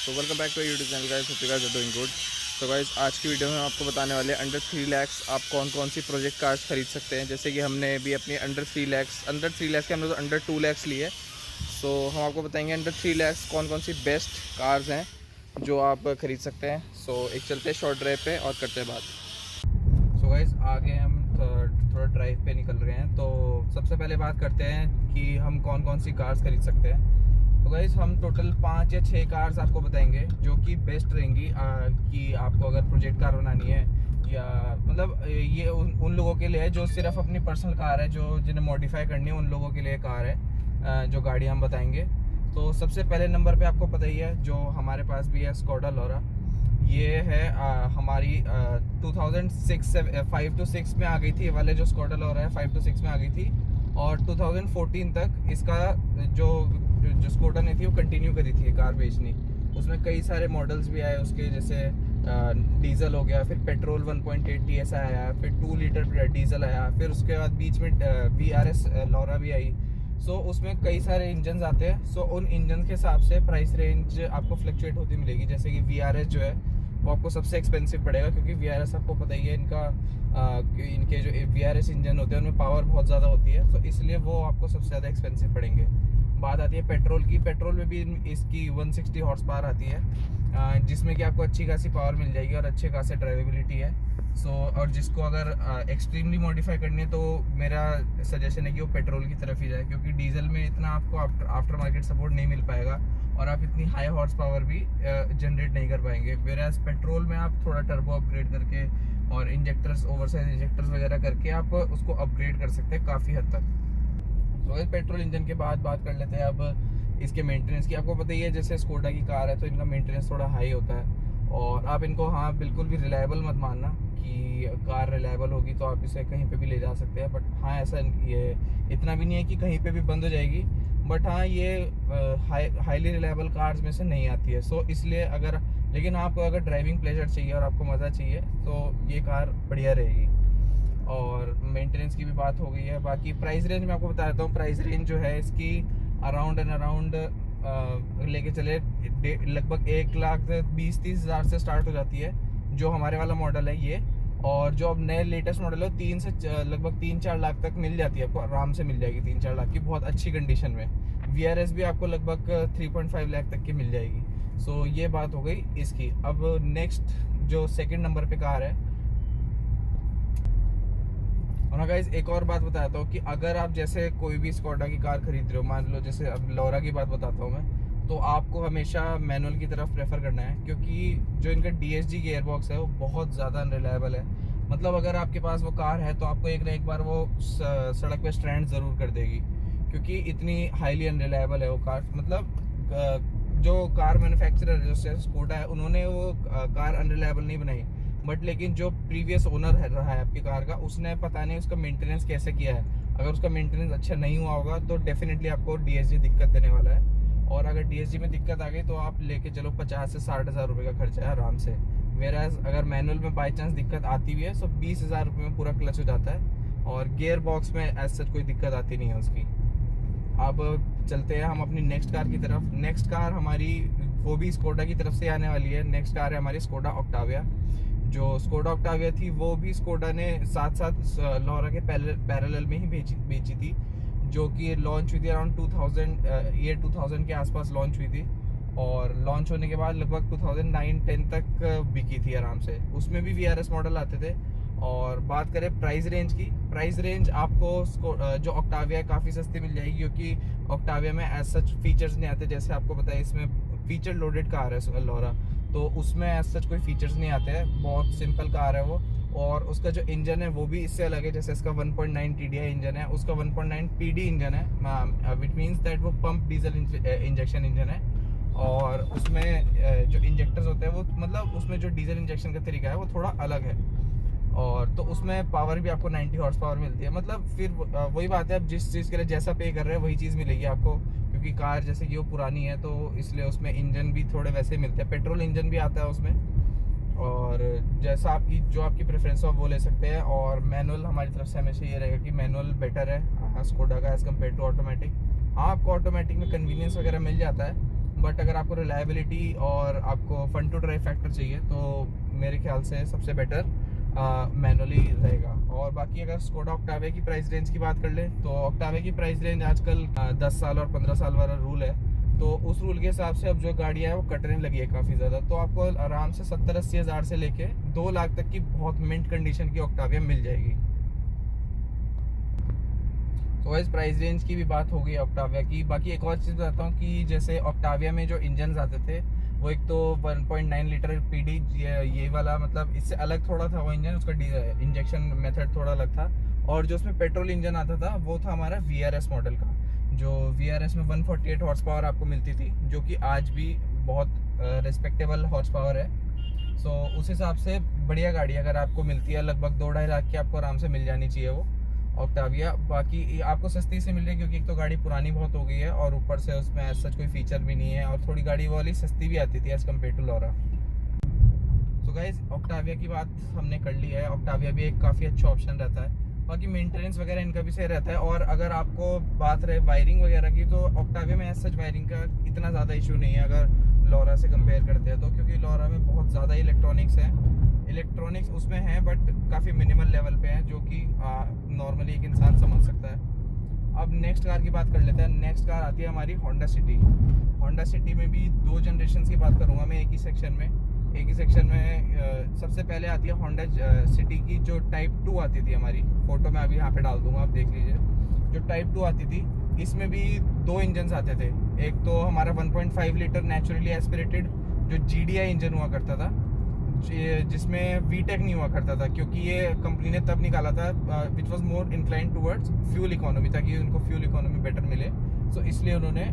तो welcome back to YouTube channel guys, hope you guys are doing good. तो guys आज की video में हम आपको बताने वाले हैं अंडर 3 लाख्स आप कौन कौन सी प्रोजेक्ट कार्स खरीद सकते हैं। जैसे कि हमने भी अपनी अंडर 3 लाख्स के हमने तो अंडर 2 लाख्स लिए। सो हम आपको बताएंगे अंडर 3 लाख्स कौन कौन सी बेस्ट कार्स हैं जो आप खरीद सकते हैं। सो एक चलते हैं शॉर्ट ड्राइव पे और करते हैं बात। सो गाइस आगे हम थोड़ा ड्राइव पे निकल रहे हैं। तो सबसे पहले बात करते हैं कि हम कौन कौन सी कार्स खरीद सकते हैं। तो गाइस हम टोटल 5 या 6 कार्स आपको बताएंगे जो कि बेस्ट रहेंगी कि आपको अगर प्रोजेक्ट कार बनानी है या मतलब ये उन लोगों के लिए है जो सिर्फ अपनी पर्सनल कार है, जो जिन्हें मॉडिफाई करनी है, उन लोगों के लिए कार है जो गाड़ी हम बताएंगे। तो सबसे पहले नंबर पे आपको पता ही है जो हमारे पास भी है, स्कोडा लोरा। ये है हमारी 5 to 6 में आ गई थी। ये वाले जो स्कोडा लोरा है 5 to 6 में आ गई थी और 2014 तक इसका जो स्कोडा ने थी वो कंटिन्यू करी थी कार बेचनी। उसमें कई सारे मॉडल्स भी आए उसके, जैसे डीजल हो गया, फिर पेट्रोल 1.8 TSI आया, फिर 2 लीटर डीजल आया, फिर उसके बाद बीच में VRS लोरा भी आई। सो उसमें कई सारे इंजन आते हैं। सो उन इंजन के हिसाब से प्राइस रेंज आपको फ्लक्चुएट होती मिलेगी। जैसे कि VRS जो है वो आपको सबसे एक्सपेंसिव पड़ेगा, क्योंकि VRS आपको पता ही है इनके जो VRS इंजन होते हैं उनमें पावर बहुत ज़्यादा होती है, तो इसलिए वो आपको सबसे ज़्यादा एक्सपेंसिव पड़ेंगे। बात आती है पेट्रोल की। पेट्रोल में भी इसकी 160 हॉर्स पावर आती है, जिसमें कि आपको अच्छी खासी पावर मिल जाएगी और अच्छे खासे ड्राइवेबिलिटी है। सो और जिसको अगर एक्सट्रीमली मॉडिफाई करनी है तो मेरा सजेशन है कि वो पेट्रोल की तरफ ही जाए, क्योंकि डीजल में इतना आपको आफ्टर मार्केट सपोर्ट नहीं मिल पाएगा और आप इतनी हाई हॉर्स पावर भी जनरेट नहीं कर पाएंगे। वेराज पेट्रोल में आप थोड़ा टर्बो अपग्रेड करके और इंजेक्टर्स, ओवरसाइज इंजेक्टर्स वगैरह करके आप उसको अपग्रेड कर सकते हैं काफ़ी हद तक। तो पेट्रोल इंजन के बाद बात कर लेते हैं अब इसके मेंटेनेंस की। आपको पता ही है जैसे स्कोडा की कार है तो इनका मेंटेनेंस थोड़ा हाई होता है और आप इनको बिल्कुल भी रिलायबल मत मानना कि कार रिलायबल होगी तो आप इसे कहीं पे भी ले जा सकते हैं। बट ऐसा ये इतना भी नहीं है कि कहीं पे भी बंद हो जाएगी। बट ये हाईली रिलायबल कार्स में से नहीं आती है। सो इसलिए लेकिन आपको अगर ड्राइविंग प्लेजर चाहिए और आपको मज़ा चाहिए तो ये कार बढ़िया रहेगी। और मेंटेनेंस की भी बात हो गई है। बाकी प्राइस रेंज मैं आपको बता देता हूँ। प्राइस रेंज जो है इसकी अराउंड लेके चले लगभग 1,20,30 हज़ार से स्टार्ट हो जाती है, जो हमारे वाला मॉडल है ये। और जो अब नए लेटेस्ट मॉडल है 3 से लगभग 3-4 लाख तक मिल जाती है आपको, आराम से मिल जाएगी 3-4 लाख की, बहुत अच्छी कंडीशन में। VRS भी आपको लगभग 3.5 लाख तक की मिल जाएगी। सो ये बात हो गई इसकी। अब नेक्स्ट जो सेकंड नंबर पे कार है, और गाइस एक और बात बताता हूँ कि अगर आप जैसे कोई भी स्कोडा की कार खरीद रहे हो, मान लो जैसे अब लोरा की बात बताता हूँ मैं, तो आपको हमेशा मैनुअल की तरफ प्रेफर करना है, क्योंकि जो इनका DSG गियरबॉक्स है वो बहुत ज़्यादा अनरिलायबल है। मतलब अगर आपके पास वो कार है तो आपको एक ना एक बार वो सड़क पे स्ट्रैंड ज़रूर कर देगी, क्योंकि इतनी हाईली अनरिलायबल है वो कार। मतलब जो कार मैन्युफैक्चरर जो स्कोडा है उन्होंने वो कार अनरिलायबल नहीं बनाई, बट लेकिन जो प्रीवियस ओनर रहा है आपकी कार का, उसने पता नहीं उसका मेंटेनेंस कैसे किया है। अगर उसका मेंटेनेंस अच्छा नहीं हुआ होगा तो डेफिनेटली आपको DSG दिक्कत देने वाला है। और अगर DSG में दिक्कत आ गई तो आप लेके चलो 50 से 60 हज़ार रुपये का खर्चा है आराम से। वेराज अगर मैनुअल में बाई चांस दिक्कत आती भी है तो 20 हज़ार रुपये में पूरा क्लच हो जाता है और गियर बॉक्स में एज सच कोई दिक्कत आती नहीं है उसकी। अब चलते हैं हम अपनी नेक्स्ट कार की तरफ। नेक्स्ट कार हमारी वो भी स्कोडा की तरफ से आने वाली है। नेक्स्ट कार है हमारी स्कोडा ऑक्टाविया। जो स्कोडा ऑक्टाविया थी वो भी स्कोडा ने साथ साथ लोरा के पैरेलल में ही बेची थी, जो कि लॉन्च हुई थी अराउंड 2000 के आसपास लॉन्च हुई थी। और लॉन्च होने के बाद लगभग 2009-10 तक बिकी थी आराम से। उसमें भी VRS मॉडल आते थे। और बात करें प्राइस रेंज की, प्राइस रेंज आपको जो ऑक्टाविया है काफ़ी सस्ती मिल जाएगी, क्योंकि ऑक्टाविया में एज सच फीचर्स नहीं आते। जैसे आपको पता है इसमें फीचर लोडेड कार है लोरा, तो उसमें एज सच कोई फीचर्स नहीं आते हैं, बहुत सिंपल कार है वो। और उसका जो इंजन है वो भी इससे अलग है। जैसे इसका 1.9 TDI इंजन है, उसका 1.9 PD इंजन है, विच मीन्स दैट वो पंप डीजल इंजेक्शन इंजन है। और उसमें जो इंजेक्टर्स होते हैं वो मतलब उसमें जो डीजल इंजेक्शन का तरीका है वो थोड़ा अलग है। और तो उसमें पावर भी आपको 90 हॉर्स पावर मिलती है। मतलब फिर वही बात है, आप जिस चीज़ के लिए जैसा पे कर रहे हैं वही चीज़ मिलेगी आपको, क्योंकि कार जैसे कि वो पुरानी है तो इसलिए उसमें इंजन भी थोड़े वैसे ही मिलते हैं। पेट्रोल इंजन भी आता है उसमें, और जैसा आपकी प्रेफरेंस हो वो ले सकते हैं। और मैनुअल हमारी तरफ से हमेशा ये रहेगा कि मैनुअल बेटर है स्कोडा का एज़ कम्पेयर टू ऑटोमेटिक। हाँ, आपको ऑटोमेटिक में कन्वीनियंस वगैरह मिल जाता है, बट अगर आपको रिलायबिलिटी और आपको फन टू ड्राइव फैक्टर चाहिए तो मेरे ख्याल से सबसे बेटर मैनुअली रहेगा। और बाकी अगर स्कोडा ऑक्टाविया की प्राइस रेंज की बात कर ले तो ऑक्टाविया की प्राइस रेंज आजकल 10 साल और 15 साल वाला रूल है, तो उस रूल के हिसाब से अब जो गाड़ियाँ है वो कटने लगी है काफ़ी ज़्यादा। तो आपको आराम से 70-80 हज़ार से लेके 2 लाख तक की बहुत मिंट कंडीशन की ऑक्टाविया मिल जाएगी। तो इस प्राइस रेंज की भी बात हो गई ऑक्टाविया की। बाकी एक और चीज़ बताता हूँ कि जैसे ऑक्टाविया में जो इंजन आते थे वो एक तो 1.9 लीटर पीडी ये वाला, मतलब इससे अलग थोड़ा था वो इंजन, उसका इंजेक्शन मेथड थोड़ा अलग था। और जो उसमें पेट्रोल इंजन आता था वो था हमारा VRS मॉडल का, जो VRS में 148 हॉर्स पावर आपको मिलती थी, जो कि आज भी बहुत रिस्पेक्टेबल हॉर्स पावर है। सो उस हिसाब से बढ़िया गाड़ी अगर आपको मिलती है, लगभग 2-2.5 लाख की आपको आराम से मिल जानी चाहिए वो ऑक्टाविया। बाकी आपको सस्ती से मिल रही है क्योंकि एक तो गाड़ी पुरानी बहुत हो गई है और ऊपर से उसमें ऐसा कोई फीचर भी नहीं है, और थोड़ी गाड़ी वाली सस्ती भी आती थी एज़ कम्पेयर टू लॉरा। तो गाइस ऑक्टाविया की बात हमने कर ली है। ऑक्टाविया भी एक काफ़ी अच्छा ऑप्शन रहता है। बाकी मेंटेनेंस वगैरह इनका भी सही रहता है। और अगर आपको बात रहे वायरिंग वगैरह की तो ऑक्टाविया में एज सच वायरिंग का इतना ज़्यादा इशू नहीं है अगर लॉरा से कंपेयर करते हैं तो, क्योंकि लॉरा में बहुत ज़्यादा इलेक्ट्रॉनिक्स उसमें है बट काफ़ी मिनिमल लेवल पे है, जो कि नॉर्मली एक इंसान समझ सकता है। अब नेक्स्ट कार की बात कर लेते हैं। नेक्स्ट कार आती है हमारी होंडा सिटी। होंडा सिटी में भी 2 जनरेशन की बात करूँगा मैं एक ही सेक्शन में। सबसे पहले आती है होंडा सिटी की जो टाइप 2 आती थी हमारी, फोटो मैं अभी यहाँ पे डाल दूंगा, आप देख लीजिए। जो टाइप 2 आती थी इसमें भी 2 इंजन आते थे। एक तो हमारा 1.5 लीटर नेचुरली एस्पिरेटेड जो GDI इंजन हुआ करता था, जिसमें VTEC नहीं हुआ करता था, क्योंकि ये कंपनी ने तब निकाला था which was more incline towards fuel economy, ताकि उनको फ्यूल इकोनॉमी बेटर मिले। सो इसलिए उन्होंने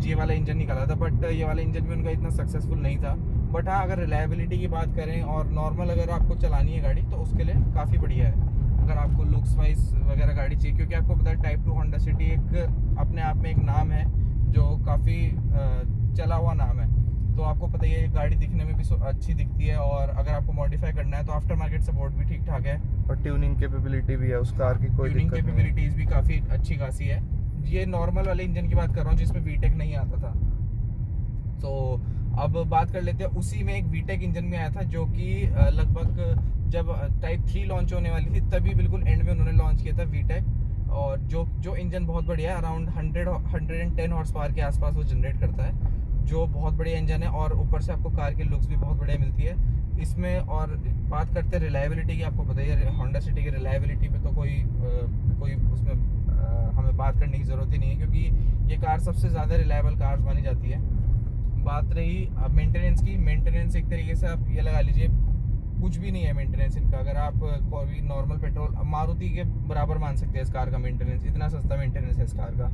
ये वाला इंजन निकाला था, बट ये वाला इंजन भी उनका इतना सक्सेसफुल नहीं था। बट हाँ, अगर रिलायबिलिटी की बात करें और नॉर्मल अगर आपको चलानी है गाड़ी तो उसके लिए काफ़ी बढ़िया है। अगर आपको लुक्स वाइज वगैरह गाड़ी चाहिए, क्योंकि आपको पता है टाइप 2 होंडा सिटी एक अपने आप में एक नाम है जो काफ़ी चला हुआ नाम है, तो आपको पता ही है गाड़ी दिखने में भी अच्छी दिखती है। और अगर आपको मॉडिफाई करना है तो आफ्टर मार्केट सपोर्ट भी ठीक ठाक है, और ट्यूनिंग कैपेबिलिटी भी है उस कार की, कोई ट्यूनिंग कैपेबिलिटीज़ भी काफ़ी अच्छी खासी है। ये नॉर्मल वाले इंजन की बात कर रहा हूँ जिसमें VTEC नहीं आता था। तो अब बात कर लेते हैं, उसी में एक VTEC इंजन में आया था जो कि लगभग जब टाइप 3 लॉन्च होने वाली थी तभी बिल्कुल एंड में उन्होंने लॉन्च किया था VTEC। और जो इंजन बहुत बढ़िया है, अराउंड 110 हॉर्स पावर के आसपास वो जनरेट करता है, जो बहुत बढ़िया इंजन है। और ऊपर से आपको कार की लुक्स भी बहुत बढ़िया मिलती है इसमें। और बात करते हैं रिलायबिलिटी की, आपको पता ही है होंडा सिटी की रिलायबिलिटी पे तो कोई उसमें हमें बात करने की ज़रूरत ही नहीं है, क्योंकि ये कार सबसे ज़्यादा रिलायबल कार्स मानी जाती है। बात रही मेंटेनेंस की, मेंटेनेंस एक तरीके से आप ये लगा लीजिए कुछ भी नहीं है मेंटेनेंस इनका। अगर आप कोई नॉर्मल पेट्रोल मारुति के बराबर मान सकते हैं इस कार का मेंटेनेंस, इतना सस्ता मेंटेनेंस है इस कार का।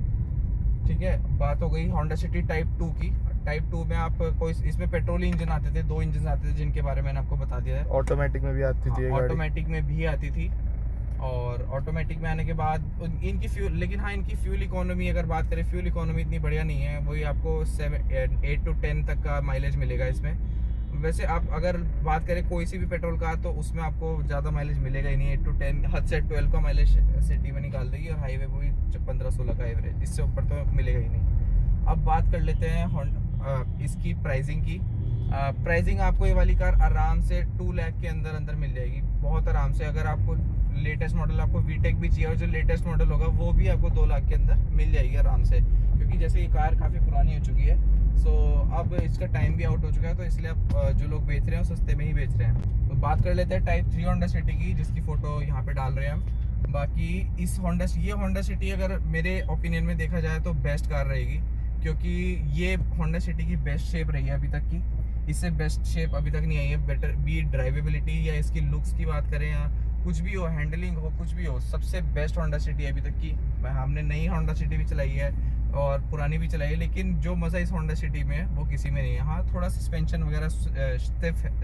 ठीक है, बात हो गई होंडा सिटी टाइप 2 की। टाइप 2 में आप कोई इसमें पेट्रोल इंजन आते थे, 2 इंजन आते थे जिनके बारे में मैंने आपको बता दिया है। ऑटोमेटिक में भी आती थी, ऑटोमेटिक में भी आती थी। और ऑटोमेटिक में आने के बाद इनकी फ्यूल, लेकिन हाँ इनकी फ्यूल इकोनॉमी अगर बात करें, फ्यूल इकोनॉमी इतनी बढ़िया नहीं है। वही आपको 8 to 10 तक का माइलेज मिलेगा इसमें। वैसे आप अगर बात करें कोई सी भी पेट्रोल कार तो उसमें आपको ज़्यादा माइलेज मिलेगा ही नहीं। 8 to 10 हद से 12 का माइलेज सिटी में निकाल देगी, और हाईवे पर भी 15-16 का एवरेज, इससे ऊपर तो मिलेगा ही नहीं। अब बात कर लेते हैं इसकी प्राइसिंग की। प्राइसिंग आपको ये वाली कार आराम से 2 लाख के अंदर मिल जाएगी, बहुत आराम से। अगर आपको लेटेस्ट मॉडल आपको VTEC भी चाहिए और जो लेटेस्ट मॉडल होगा वो भी आपको 2 लाख के अंदर मिल जाएगी आराम से, क्योंकि जैसे ये कार काफ़ी पुरानी हो चुकी है। सो अब इसका टाइम भी आउट हो चुका है, तो इसलिए अब जो लोग बेच रहे हैं सस्ते में ही बेच रहे हैं। तो बात कर लेते हैं टाइप 3 होंडा सिटी की, जिसकी फ़ोटो यहाँ पे डाल रहे हैं हम। बाकी ये होंडा सिटी अगर मेरे ओपिनियन में देखा जाए तो बेस्ट कार रहेगी, क्योंकि ये होंडा सिटी की बेस्ट शेप रही है अभी तक की। इससे बेस्ट शेप अभी तक नहीं आई है। बेटर भी ड्राइवेबिलिटी या इसकी लुक्स की बात करें या कुछ भी हो, हैंडलिंग हो, कुछ भी हो, सबसे बेस्ट होंडा सिटी अभी तक की। हमने नई होंडा सिटी भी चलाई है और पुरानी भी चलाई है, लेकिन जो मज़ा इस होंडा सिटी में है वो किसी में नहीं है। हाँ, थोड़ा सस्पेंशन वगैरह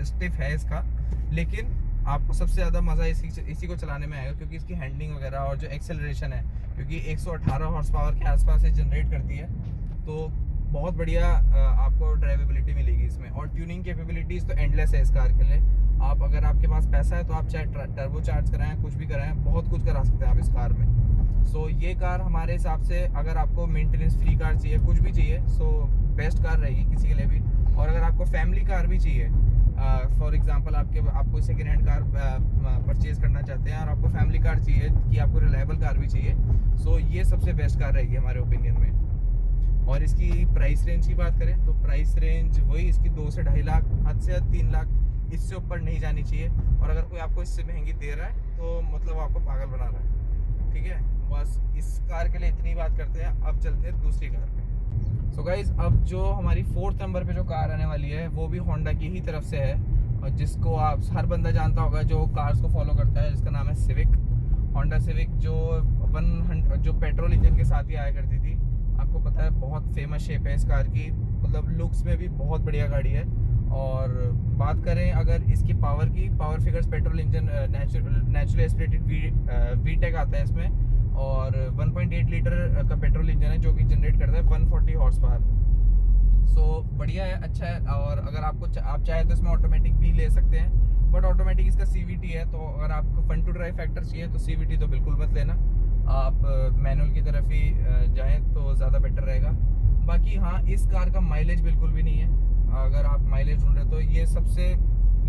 स्टिफ है इसका, लेकिन आपको सबसे ज़्यादा मज़ा इसी को चलाने में आएगा, क्योंकि इसकी हैंडलिंग वगैरह और जो एक्सेलरेशन है, क्योंकि 118 हॉर्स पावर के आसपास से जनरेट करती है, तो बहुत बढ़िया आपको ड्राइवेबिलिटी मिलेगी इसमें। और ट्यूनिंग कैपेबिलिटीज़ तो एंडलेस है इस कार के लिए। आप अगर आपके पास पैसा है तो आप चाहे टर्बो चार्ज कराएं, कुछ भी कराएं, बहुत कुछ करा सकते हैं आप इस कार में। सो ये कार हमारे हिसाब से, अगर आपको मेंटेनेंस फ्री कार चाहिए, कुछ भी चाहिए, सो बेस्ट कार रहेगी किसी के लिए भी। और अगर आपको फैमिली कार भी चाहिए, फॉर एग्जांपल आपको सेकेंड हैंड कार परचेज करना चाहते हैं और आपको फैमिली कार चाहिए कि आपको रिलायबल कार भी चाहिए, सो ये सबसे बेस्ट कार रहेगी हमारे ओपिनियन में। और इसकी प्राइस रेंज की बात करें तो प्राइस रेंज वही इसकी 2 से 2.5 लाख, हद से हद 3 लाख, इससे ऊपर नहीं जानी चाहिए। और अगर कोई आपको इससे महंगी दे रहा है तो मतलब आपको पागल बना रहा है, ठीक है। बस इस कार के लिए इतनी बात करते हैं, अब चलते हैं दूसरी कार पे। सो गाइज, अब जो हमारी 4th नंबर पे जो कार आने वाली है वो भी होंडा की ही तरफ से है, और जिसको आप हर बंदा जानता होगा जो कार्स को फॉलो करता है, जिसका नाम है सिविक। होंडा सिविक जो पेट्रोल इंजन के साथ ही आया करती थी, आपको पता है बहुत फेमस शेप है इस कार की, मतलब लुक्स में भी बहुत बढ़िया गाड़ी है। और बात करें अगर इसकी पावर की, power figures, petrol engine naturally aspirated Vtech आता है इसमें, और 1.8 लीटर का पेट्रोल इंजन है जो कि जनरेट करता है 140 हॉर्स पावर। सो बढ़िया है, अच्छा है। और अगर आप चाहे तो इसमें ऑटोमेटिक भी ले सकते हैं, बट ऑटोमेटिक इसका CVT है, तो अगर आपको फन टू ड्राइव फैक्टर चाहिए तो CVT तो बिल्कुल मत लेना, आप मैनुअल की तरफ ही जाएं तो ज़्यादा बेटर रहेगा। बाकी हाँ, इस कार का माइलेज बिल्कुल भी नहीं है। अगर आप माइलेज ढूंढ रहे हो तो ये सबसे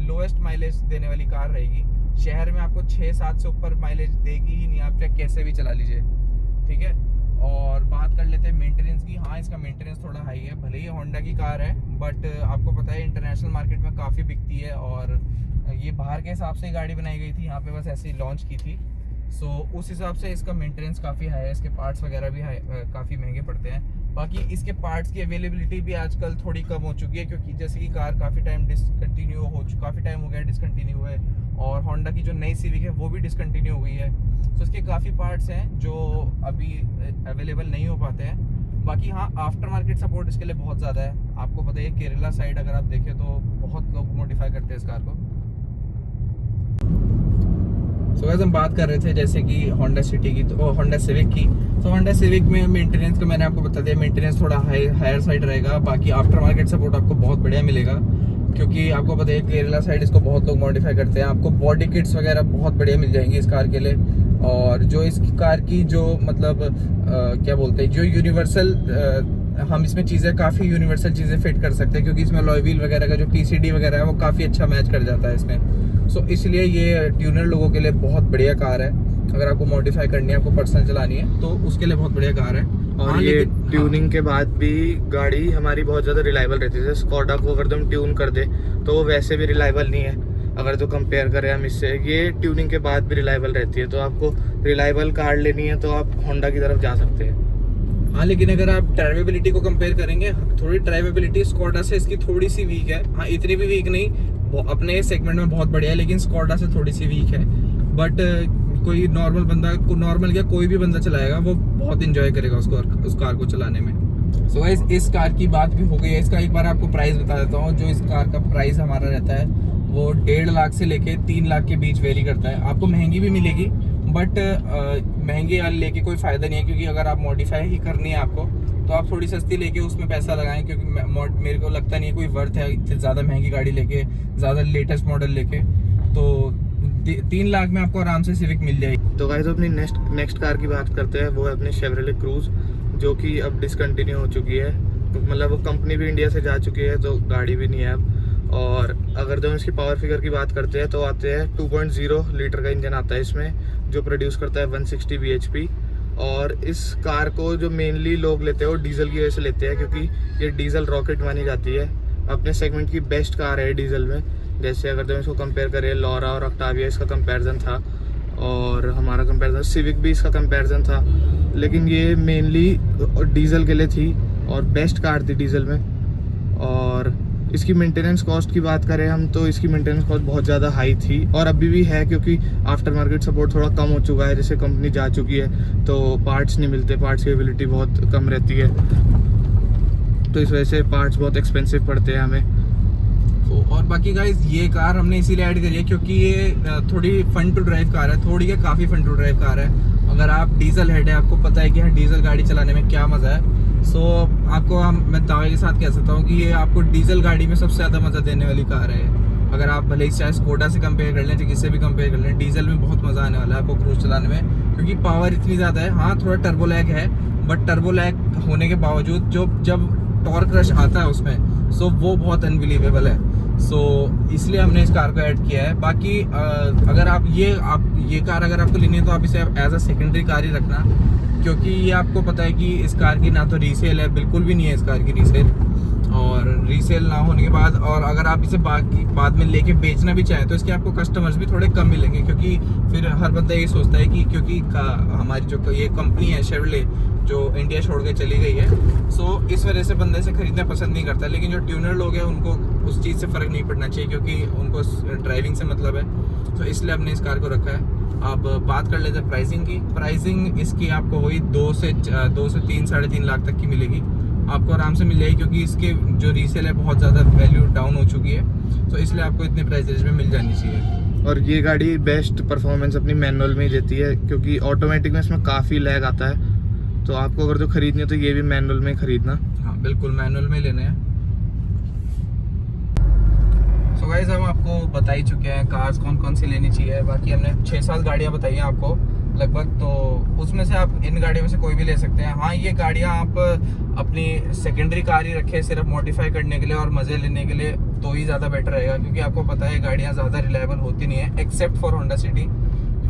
लोएस्ट माइलेज देने वाली कार रहेगी। शहर में आपको 6-7 से ऊपर माइलेज देगी ही नहीं, आप चाहे कैसे भी चला लीजिए, ठीक है। और बात कर लेते हैं मेंटेनेंस की। हाँ, इसका मेंटेनेंस थोड़ा हाई है, भले ही होंडा की कार है, बट आपको पता है इंटरनेशनल मार्केट में काफ़ी बिकती है, और ये बाहर के हिसाब से गाड़ी बनाई गई थी, यहाँ पे बस ऐसे ही लॉन्च की थी। सो उस हिसाब से इसका मेंटेनेंस काफ़ी हाई है, इसके पार्ट्स वगैरह भी काफ़ी महंगे पड़ते हैं। बाकी इसके पार्ट्स की अवेलेबिलिटी भी आजकल थोड़ी कम हो चुकी है, क्योंकि जैसे कि कार काफ़ी टाइम हो गया डिसकंटिन्यू हुए, और होंडा की जो नई सिविक है वो भी डिसकंटिन्यू हो गई है। तो इसके काफ़ी पार्ट्स हैं जो अभी अवेलेबल नहीं हो पाते हैं। बाकी हाँ, आफ्टर मार्केट सपोर्ट इसके लिए बहुत ज़्यादा है। आपको पता है केरला साइड अगर आप देखें तो बहुत लोग मॉडिफाई करते हैं इस कार को। सो गाइस, हम बात कर रहे थे जैसे कि होंडा सिटी की, तो होंडा सिविक की। तो होंडा सिविक में मेंटेनेंस का मैंने आपको बता दिया, मेंटेनेंस थोड़ा हायर साइड रहेगा। बाकी आफ्टर मार्केट सपोर्ट आपको बहुत बढ़िया मिलेगा, क्योंकि आपको पता है केरला साइड इसको बहुत लोग मॉडिफाई करते हैं। आपको बॉडी किट्स वगैरह बहुत बढ़िया मिल जाएंगी इस कार के लिए। और जो इस कार की जो मतलब क्या बोलते हैं, जो यूनिवर्सल, हम इसमें चीज़ें काफ़ी यूनिवर्सल चीज़ें फिट कर सकते हैं, क्योंकि इसमें अलॉय व्हील वगैरह का जो PCD वगैरह है वो काफ़ी अच्छा मैच कर जाता है इसमें। सो इसलिए ये ट्यूनर लोगों के लिए बहुत बढ़िया कार है। अगर आपको मॉडिफाई करनी है, आपको पर्सनल चलानी है, तो उसके लिए बहुत बढ़िया कार है। और ये ट्यूनिंग के बाद भी गाड़ी हमारी बहुत ज़्यादा रिलायबल रहती है। जैसे स्कोडा को अगर तुम ट्यून कर दे तो वो वैसे भी रिलायबल नहीं है, अगर तो कंपेयर करें हम इससे, ये ट्यूनिंग के बाद भी रिलायबल रहती है। तो आपको रिलायबल कार लेनी है तो आप होंडा की तरफ जा सकते हैं। हाँ, लेकिन अगर आप ड्राइवेबिलिटी को कंपेयर करेंगे, थोड़ी ड्राइवेबिलिटी स्कोडा से इसकी थोड़ी सी वीक है। हाँ, इतनी भी वीक नहीं, अपने सेगमेंट में बहुत बढ़िया है, लेकिन स्कोडा से थोड़ी सी वीक है। बट कोई नॉर्मल बंदा, नॉर्मल क्या कोई भी बंदा चलाएगा वो बहुत इंजॉय करेगा उस कार को चलाने में। सो गाइस, इस कार की बात भी हो गई है। इसका एक बार आपको प्राइस बता देता हूँ। जो इस कार का प्राइस हमारा रहता है वो 1.5 लाख से लेके 3 लाख के बीच वेरी करता है। आपको महंगी भी मिलेगी, बट महंगी लेके कोई फ़ायदा नहीं है, क्योंकि अगर आप मॉडिफाई ही करनी है आपको, तो आप थोड़ी सस्ती लेके उसमें पैसा लगाएं, क्योंकि मेरे को लगता नहीं है कोई वर्थ है इतनी ज़्यादा महंगी गाड़ी लेके, ज़्यादा लेटेस्ट मॉडल लेके। तो 3 लाख में आपको आराम से सिविक मिल जाएगी। तो गाइस, अपनी नेक्स्ट कार की बात करते हैं। वो है अपनी शेवरले क्रूज, जो कि अब डिसकंटिन्यू हो चुकी है। मतलब वो कंपनी भी इंडिया से जा चुकी है, तो गाड़ी भी नहीं है अब। और अगर जो इसकी पावर फिगर की बात करते हैं तो आते हैं 2.0 लीटर का इंजन आता है इसमें, जो प्रोड्यूस करता है 160 bhp। और इस कार को जो मेनली लोग लेते हैं वो डीजल की वजह से लेते हैं, क्योंकि ये डीजल रॉकेट मानी जाती है। अपने सेगमेंट की बेस्ट कार है डीजल में। जैसे अगर तुम इसको कंपेयर करें, लॉरा और ऑक्टाविया इसका कंपैरिजन था, और हमारा कंपैरिजन सिविक भी इसका कंपैरिजन था, लेकिन ये मेनली डीजल के लिए थी और बेस्ट कार थी डीजल में। और इसकी मेंटेनेंस कॉस्ट की बात करें हम, तो इसकी मेंटेनेंस कॉस्ट बहुत ज़्यादा हाई थी, और अभी भी है, क्योंकि आफ्टर मार्केट सपोर्ट थोड़ा कम हो चुका है। जैसे कंपनी जा चुकी है तो पार्ट्स नहीं मिलते, पार्ट्स की अवेलेबिलिटी बहुत कम रहती है, तो इस वजह से पार्ट्स बहुत एक्सपेंसिव पड़ते हैं हमें। और बाकी गाइज, ये कार हमने इसीलिए ऐड करी है क्योंकि ये थोड़ी फन टू ड्राइव कार है, थोड़ी क्या काफ़ी फन टू ड्राइव कार है। अगर आप डीजल हेड है, आपको पता है कि हाँ डीजल गाड़ी चलाने में क्या मज़ा है। सो आपको मैं दावे के साथ कह सकता हूँ कि ये आपको डीजल गाड़ी में सबसे ज़्यादा मज़ा देने वाली कार है। अगर आप भले ही चाहे स्कोडा से कंपेयर कर लें, चाहे किससे भी कंपेयर कर लें, डीजल में बहुत मज़ा आने वाला है आपको क्रूज चलाने में, क्योंकि पावर इतनी ज़्यादा है। हाँ, थोड़ा टर्बो लैग है, बट टर्बो लैग होने के बावजूद जब टॉर्क रश आता है उसमें, सो वो बहुत अनबिलीवेबल है। सो इसलिए हमने इस कार को ऐड किया है। बाकी अगर आप ये कार अगर आपको लेनी है तो आप इसे एज अ सेकेंडरी कार ही रखना, क्योंकि ये आपको पता है कि इस कार की ना तो रीसेल है, बिल्कुल भी नहीं है इस कार की रीसेल, और रीसेल ना होने के बाद और अगर आप इसे बाद में लेके बेचना भी चाहें तो इसके आपको कस्टमर्स भी थोड़े कम मिलेंगे, क्योंकि फिर हर बंदा ये सोचता है कि क्योंकि हमारी जो ये कंपनी है शेवरले जो इंडिया छोड़ के चली गई है, सो इस वजह से बंदे से खरीदना पसंद नहीं करता। लेकिन जो ट्यूनर लोग हैं उनको उस चीज़ से फ़र्क नहीं पड़ना चाहिए, क्योंकि उनको ड्राइविंग से मतलब है, तो इसलिए हमने इस कार को रखा है। अब बात कर लेते हैं प्राइसिंग की। प्राइसिंग इसकी आपको वही 2 से 3 साढ़े 3 लाख तक की मिलेगी, आपको आराम से मिल जाएगी, क्योंकि इसके जो रीसेल है बहुत ज़्यादा वैल्यू डाउन हो चुकी है, तो इसलिए आपको इतने प्राइस रेंज में मिल जानी चाहिए। और ये गाड़ी बेस्ट परफॉर्मेंस अपनी मैनुअल में ही देती है, क्योंकि ऑटोमेटिक में इसमें काफ़ी लैग आता है, तो आपको अगर जो खरीदनी है तो ये भी मैनुअल में खरीदना। हाँ बिल्कुल मैनुअल में लेने हैं। सो गाइस हम आपको बता ही चुके हैं कार्स कौन कौन सी लेनी चाहिए। बाकी हमने 6-7 गाड़ियाँ बताई हैं आपको लगभग, तो उसमें से आप इन गाड़ियों में से कोई भी ले सकते हैं। हाँ ये गाड़ियाँ आप अपनी सेकेंडरी कार ही रखें सिर्फ मॉडिफाई करने के लिए और मज़े लेने के लिए, तो ही ज़्यादा बेटर रहेगा, क्योंकि आपको पता है गाड़ियाँ ज़्यादा रिलायबल होती नहीं है except for Honda city.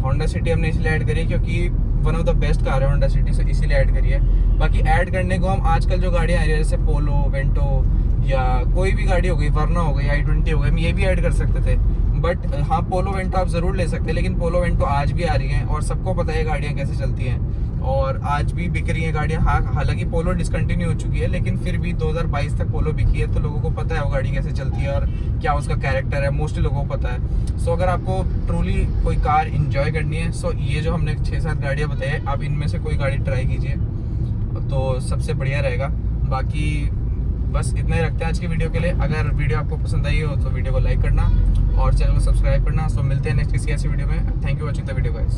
Honda city हमने इसलिए ऐड करी क्योंकि one of the best car है होंडा सिटी, से इसीलिए ऐड करी है। बाकी ऐड करने को हम आजकल जो गाड़ियाँ आ रही है जैसे पोलो, वेंटो या कोई भी गाड़ी हो गई, वरना हो गई, i20 हो गई, हम ये भी ऐड कर सकते थे। बट हाँ पोलो वेंटो आप ज़रूर ले सकते हैं, लेकिन पोलो वेंटो आज भी आ रही हैं और सबको पता है गाड़ियाँ कैसे चलती हैं और आज भी बिक रही हैं गाड़ियाँ। हाँ हालांकि पोलो डिसकंटिन्यू हो चुकी है, लेकिन फिर भी 2022 तक पोलो बिकी है, तो लोगों को पता है वो गाड़ी कैसे चलती है और क्या उसका कैरेक्टर है, मोस्टली लोगों को पता है। सो अगर आपको ट्रूली कोई कार इंजॉय करनी है, सो ये जो हमने 6-7 गाड़ियाँ बताई है, आप इनमें से कोई गाड़ी ट्राई कीजिए तो सबसे बढ़िया रहेगा। बाकी बस इतना ही रखते हैं आज की वीडियो के लिए। अगर वीडियो आपको पसंद आई हो तो वीडियो को लाइक करना और चैनल को सब्सक्राइब करना। सो मिलते हैं नेक्स्ट किसी ऐसी वीडियो में। Thank you watching the video guys.